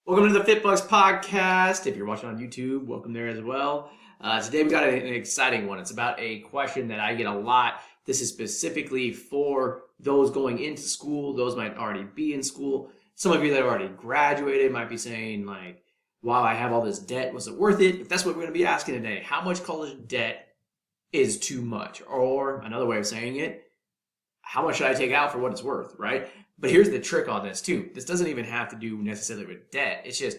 Welcome to the FitBucks podcast. If you're watching on YouTube, welcome there as well. Today we got an exciting one. It's about a question that I get a lot. This is specifically for those going into school. Those might already be in school. Some of you that have already graduated might be saying like, wow, I have all this debt. Was it worth it? If that's what we're going to be asking today, how much college debt is too much? Or another way of saying it, how much should I take out for what it's worth, right? But here's the trick on this too. This doesn't even have to do necessarily with debt. It's just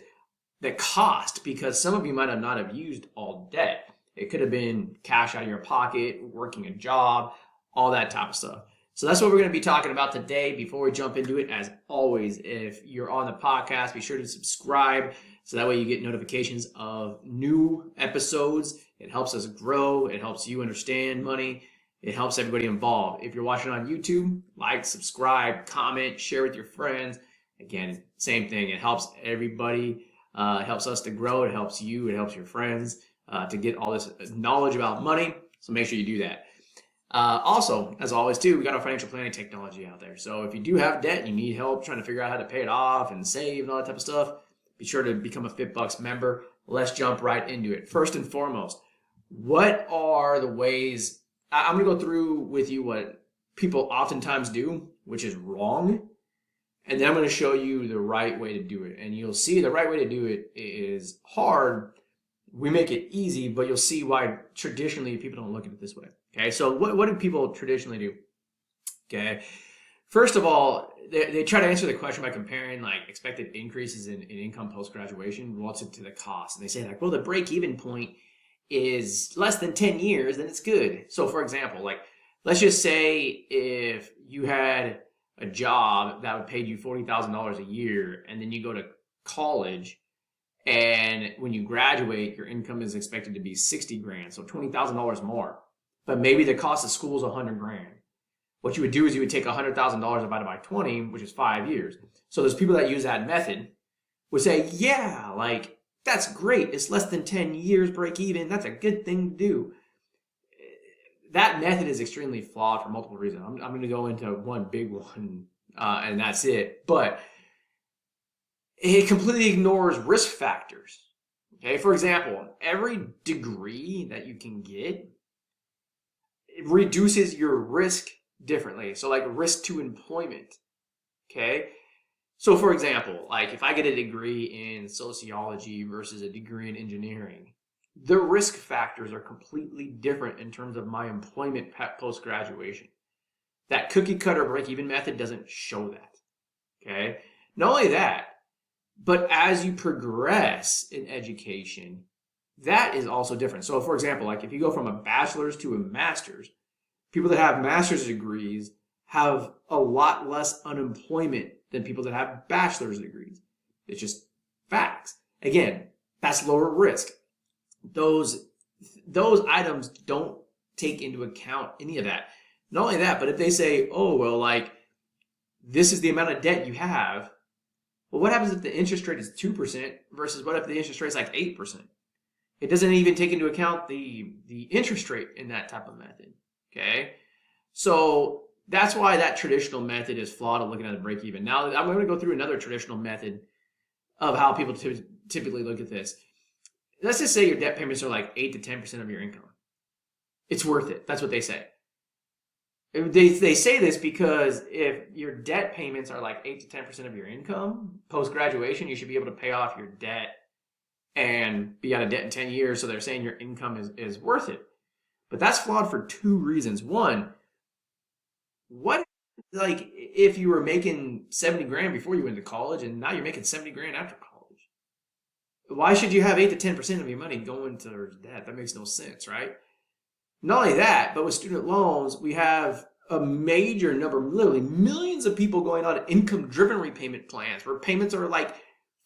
the cost, because some of you might have not have used all debt. It could have been cash out of your pocket, working a job, all that type of stuff. So that's what we're going to be talking about today. Before we jump into it, as always, if you're on the podcast, be sure to subscribe so that way you get notifications of new episodes. It helps us grow. It helps you understand money. It helps everybody involved. If you're watching on YouTube, like, subscribe, comment, share with your friends. Again, same thing. It helps everybody. It helps us to grow. It helps you. It helps your friends to get all this knowledge about money. So make sure you do that. Also, as always, too, we got our financial planning technology out there. So if you do have debt and you need help trying to figure out how to pay it off and save and all that type of stuff, be sure to become a FitBucks member. Let's jump right into it. First and foremost, what are the ways? I'm going to go through with you what people oftentimes do, which is wrong. And then I'm going to show you the right way to do it. And you'll see the right way to do it is hard. We make it easy, but you'll see why traditionally people don't look at it this way. Okay, so what do people traditionally do? Okay, first of all, they try to answer the question by comparing like expected increases in income post-graduation relative to the cost. And they say like, well, the break-even point is less than 10 years, then it's good. So for example, like let's just say if you had a job that would pay you $40,000 a year and then you go to college and when you graduate your income is expected to be 60 grand, so $20,000 more. But maybe the cost of school is 100 grand. What you would do is you would take $100,000 divided by 20, which is 5 years. So there's people that use that method would say, yeah, like that's great. It's less than 10 years break even. That's a good thing to do. That method is extremely flawed for multiple reasons. I'm going to go into one big one, and that's it. But it completely ignores risk factors. Okay, for example, every degree that you can get, it reduces your risk differently. So like risk to employment. Okay. So for example, like if I get a degree in sociology versus a degree in engineering, the risk factors are completely different in terms of my employment post-graduation. That cookie cutter break-even method doesn't show that. Okay. Not only that, but as you progress in education, that is also different. So for example, like if you go from a bachelor's to a master's, people that have master's degrees have a lot less unemployment than people that have bachelor's degrees. It's just facts. Again, that's lower risk. Those items don't take into account any of that. Not only that, but if they say, oh, well, like, this is the amount of debt you have, well, what happens if the interest rate is 2% versus what if the interest rate is like 8%? It doesn't even take into account the interest rate in that type of method. Okay? So that's why that traditional method is flawed of looking at a break even. Now, I'm going to go through another traditional method of how people typically look at this. Let's just say your debt payments are like 8 to 10% of your income. It's worth it. That's what they say. They say this because if your debt payments are like 8 to 10% of your income, post-graduation, you should be able to pay off your debt and be out of debt in 10 years. So they're saying your income is worth it. But that's flawed for two reasons. One, what like if you were making 70 grand before you went to college and now you're making 70 grand after college? Why should you have 8 to 10% of your money going towards debt? That makes no sense, right? Not only that, but with student loans, we have a major number, literally millions of people going on income-driven repayment plans where payments are like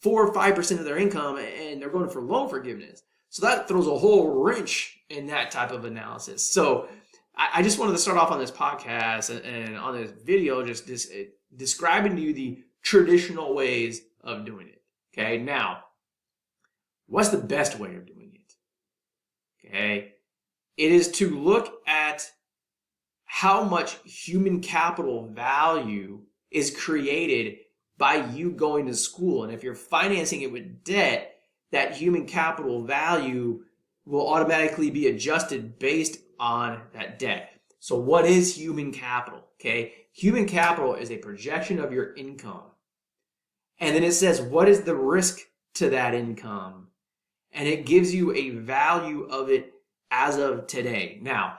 4 or 5% of their income and they're going for loan forgiveness. So that throws a whole wrench in that type of analysis. So I just wanted to start off on this podcast and on this video just describing to you the traditional ways of doing it. Okay, now, what's the best way of doing it? Okay, it is to look at how much human capital value is created by you going to school. And if you're financing it with debt, that human capital value will automatically be adjusted based on that debt. So what is human capital? Okay. Human capital is a projection of your income. And then it says, what is the risk to that income? And it gives you a value of it as of today. Now,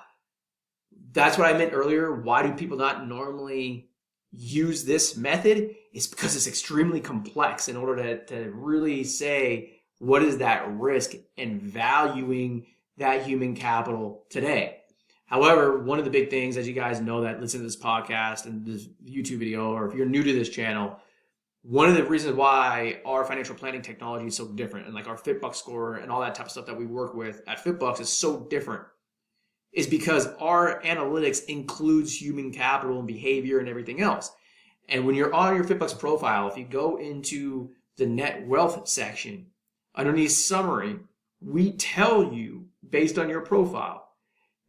that's what I meant earlier. Why do people not normally use this method? It's because it's extremely complex in order to really say what is that risk and valuing that human capital today. However, one of the big things, as you guys know that listen to this podcast and this YouTube video, or if you're new to this channel, one of the reasons why our financial planning technology is so different, and like our FitBucks score and all that type of stuff that we work with at FitBucks is so different, is because our analytics includes human capital and behavior and everything else. And when you're on your FitBucks profile, if you go into the net wealth section, underneath summary, we tell you based on your profile,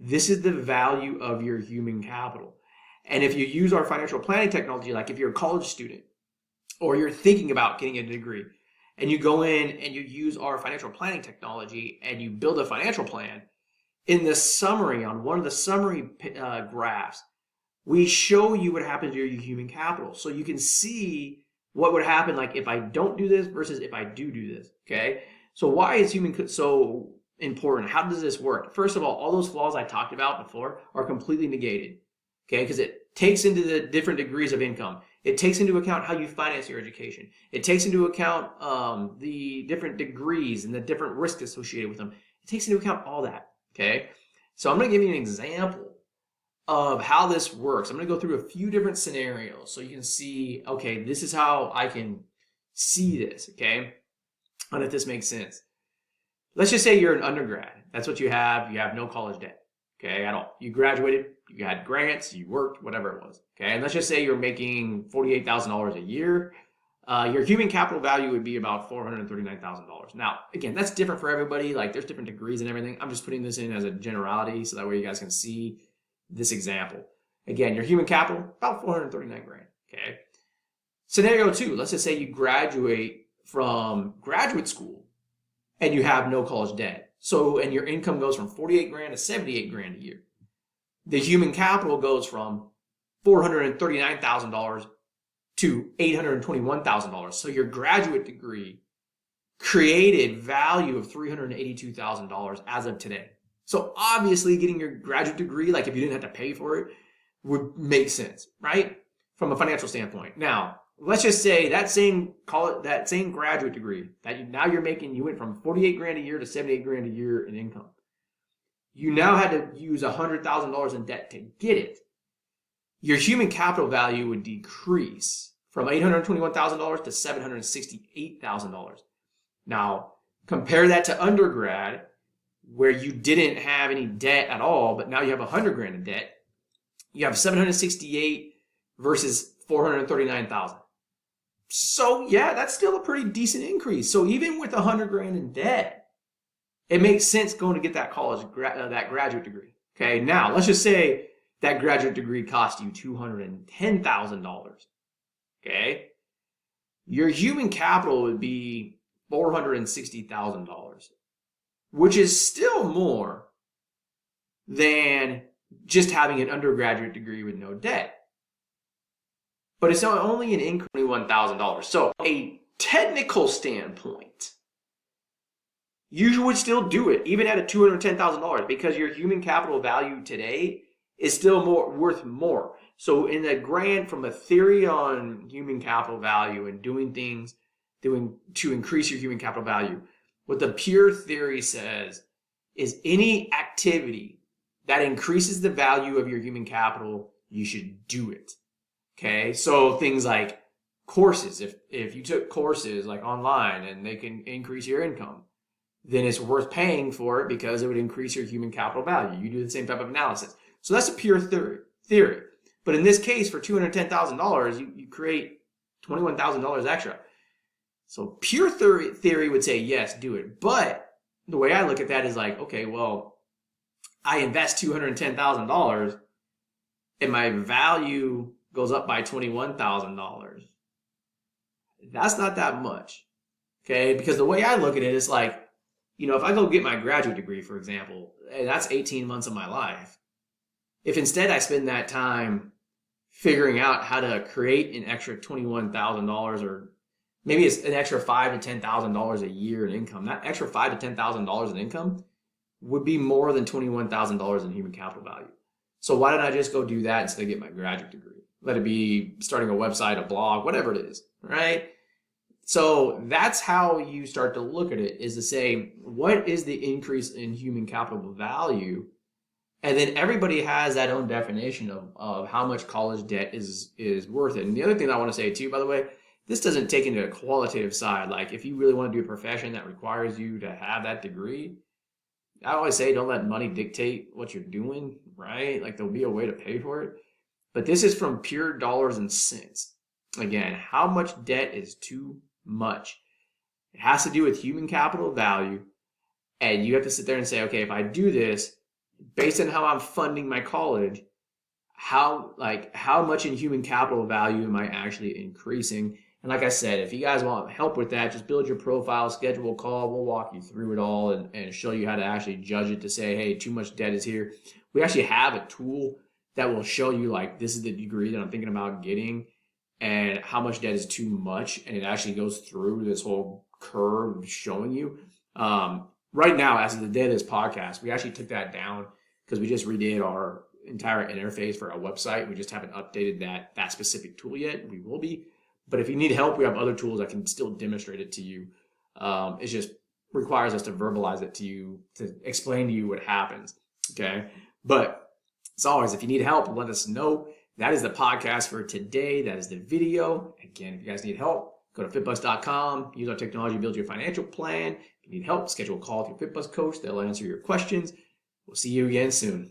this is the value of your human capital. And if you use our financial planning technology, like if you're a college student or you're thinking about getting a degree, and you go in and you use our financial planning technology and you build a financial plan, in the summary, on one of the summary graphs, we show you what happens to your human capital. So you can see what would happen like if I don't do this versus if I do this, okay? So why is human so important? How does this work? First of all those flaws I talked about before are completely negated, okay? Because it takes into the different degrees of income. It takes into account how you finance your education. It takes into account the different degrees and the different risks associated with them. It takes into account all that, okay? So I'm going to give you an example of how this works. I'm going to go through a few different scenarios so you can see, okay, this is how I can see this, okay? And if this makes sense. Let's just say you're an undergrad. That's what you have. You have no college debt, okay, at all. You graduated, you had grants, you worked, whatever it was, okay? And let's just say you're making $48,000 a year. Your human capital value would be about $439,000. Now, again, that's different for everybody. Like, there's different degrees and everything. I'm just putting this in as a generality so that way you guys can see this example. Again, your human capital, about 439 grand, okay? Scenario 2, let's just say you graduate from graduate school and you have no college debt. So, and your income goes from 48 grand to 78 grand a year. The human capital goes from $439,000 to $821,000. So your graduate degree created value of $382,000 as of today. So obviously getting your graduate degree, like if you didn't have to pay for it, would make sense, right? From a financial standpoint. Now, let's just say that same graduate degree that now you're making, you went from 48 grand a year to 78 grand a year in income. You now had to use $100,000 in debt to get it. Your human capital value would decrease from $821,000 to $768,000. Now, compare that to undergrad, where you didn't have any debt at all, but now you have 100 grand in debt. You have 768 versus 439,000. So yeah, that's still a pretty decent increase. So even with 100 grand in debt, it makes sense going to get that that graduate degree. Okay, now let's just say that graduate degree cost you $210,000. Okay, your human capital would be $460,000, which is still more than just having an undergraduate degree with no debt. But it's only an increase of $21,000. So a technical standpoint, you would still do it even at a $210,000 because your human capital value today is still worth more. So in the grand, from a theory on human capital value and doing things to increase your human capital value, what the pure theory says is any activity that increases the value of your human capital, you should do it. Okay, so things like courses, if you took courses like online and they can increase your income, then it's worth paying for it because it would increase your human capital value. You do the same type of analysis. So that's a pure theory. But in this case, for $210,000, you create $21,000 extra. So pure theory would say, yes, do it. But the way I look at that is like, okay, well, I invest $210,000 and my value goes up by $21,000. That's not that much. Okay. Because the way I look at it is like, if I go get my graduate degree, for example, that's 18 months of my life. If instead I spend that time figuring out how to create an extra $21,000, or maybe it's an extra $5,000 to $10,000 a year in income, that extra $5,000 to $10,000 in income would be more than $21,000 in human capital value. So why don't I just go do that instead of get my graduate degree? Let it be starting a website, a blog, whatever it is, right? So that's how you start to look at it, is to say, what is the increase in human capital value? And then everybody has that own definition of how much college debt is worth it. And the other thing I want to say too, by the way, this doesn't take into a qualitative side. Like if you really want to do a profession that requires you to have that degree, I always say don't let money dictate what you're doing, right? Like there'll be a way to pay for it. But this is from pure dollars and cents. Again, how much debt is too much? It has to do with human capital value. And you have to sit there and say, okay, if I do this, based on how I'm funding my college, how much in human capital value am I actually increasing? And like I said, if you guys want help with that, just build your profile, schedule a call. We'll walk you through it all and show you how to actually judge it to say, hey, too much debt is here. We actually have a tool that will show you like, this is the degree that I'm thinking about getting and how much debt is too much. And it actually goes through this whole curve showing you. Right now, as of the day of this podcast, we actually took that down because we just redid our entire interface for our website. We just haven't updated that specific tool yet. We will be. But if you need help, we have other tools that can still demonstrate it to you. It just requires us to verbalize it to you, to explain to you what happens. Okay. But as always, if you need help, let us know. That is the podcast for today. That is the video. Again, if you guys need help, go to fitbus.com, use our technology to build your financial plan. If you need help, schedule a call with your FitBus coach. They'll answer your questions. We'll see you again soon.